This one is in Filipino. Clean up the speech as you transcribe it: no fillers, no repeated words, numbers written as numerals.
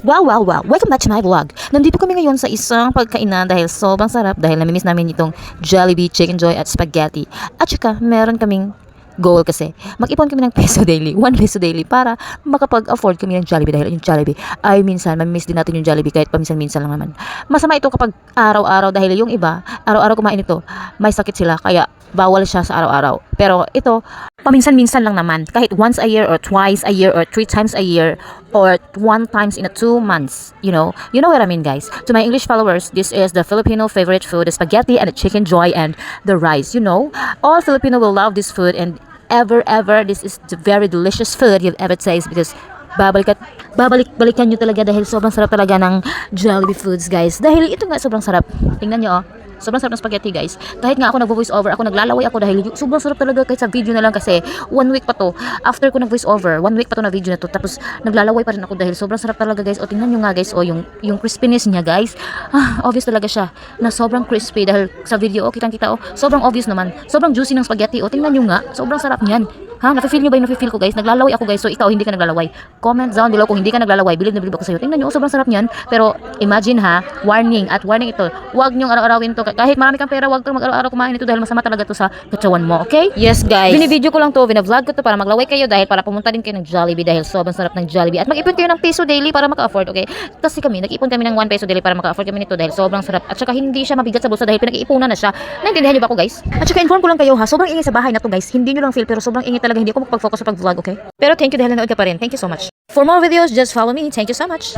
Wow, wow, wow. Welcome back to my vlog. Nandito kami ngayon sa isang pagkainan dahil sobrang sarap dahil namimiss namin itong Jollibee, Chicken Joy at Spaghetti. At saka meron kaming goal kasi mag-ipon kami ng peso daily, 1 peso daily para makapag-afford kami ng Jollibee dahil yung Jollibee ay minsan mamimiss din natin yung Jollibee kahit paminsan-minsan lang naman. Masama ito kapag araw-araw dahil yung iba, araw-araw kumain ito, may sakit sila kaya bawal siya sa araw-araw. Pero ito, paminsan-minsan lang naman. Kahit once a year or twice a year or 3 times a year or 1 times in a 2 months. You know what I mean, guys. To my English followers, this is the Filipino favorite food, the spaghetti and the chicken joy and the rice. You know, all Filipino will love this food and ever, this is the very delicious food you've ever tasted because babalik-balikan nyo talaga dahil sobrang sarap talaga ng Jollibee foods, guys. Dahil ito nga sobrang sarap. Tingnan nyo, oh. Sobrang sarap ng spaghetti, guys. Kahit nga ako nag-voice over, ako naglalaway ako dahil sobrang sarap talaga kahit sa video na lang kasi 1 week pa to. After ko nag-voice over, 1 week pa to na video na to. Tapos naglalaway pa rin ako dahil sobrang sarap talaga, guys. O tingnan nyo nga, guys, o yung crispiness niya, guys. Obvious talaga siya na sobrang crispy dahil sa video, kitang-kita, sobrang obvious naman. Sobrang juicy ng spaghetti. O tingnan nyo nga, sobrang sarap niyan. Nafe-feel nyo ba yung nafe-feel ko, guys? Naglalaway ako, guys. So ikaw hindi ka naglalaway. Comment down below kung hindi ka naglalaway. Believe na believe ako sa'yo. Tingnan nyo, sobrang sarap niyan. Pero imagine warning ito. Huwag nyo araw-arawin to. Kahit marami kang pera, huwag kang mag-araw-araw kumain ito dahil masama talaga to sa katawan mo, okay? Yes, guys. Bini-video ko lang to, bina-vlog ko to para maglaway kayo dahil para pumunta din kayo ng Jollibee dahil sobrang sarap ng Jollibee. At mag-ipon kayo ng peso daily para maka-afford, okay? Kasi kami, nag-ipon kami ng 1 peso daily para maka-afford kami nito dahil sobrang sarap. At saka hindi siya mabigat sa bulsa dahil pinag-iipunan na siya. Naintindihan niyo ba ako, guys? At saka inform ko lang kayo, sobrang ingay sa bahay na to, guys. Hindi niyo lang feel pero sobrang ingay talaga. Hindi ako makapag-focus sa pag-vlog, okay? Pero thank you dahil nanood ka pa rin. Thank you so much. For more videos, just follow me. Thank you so much.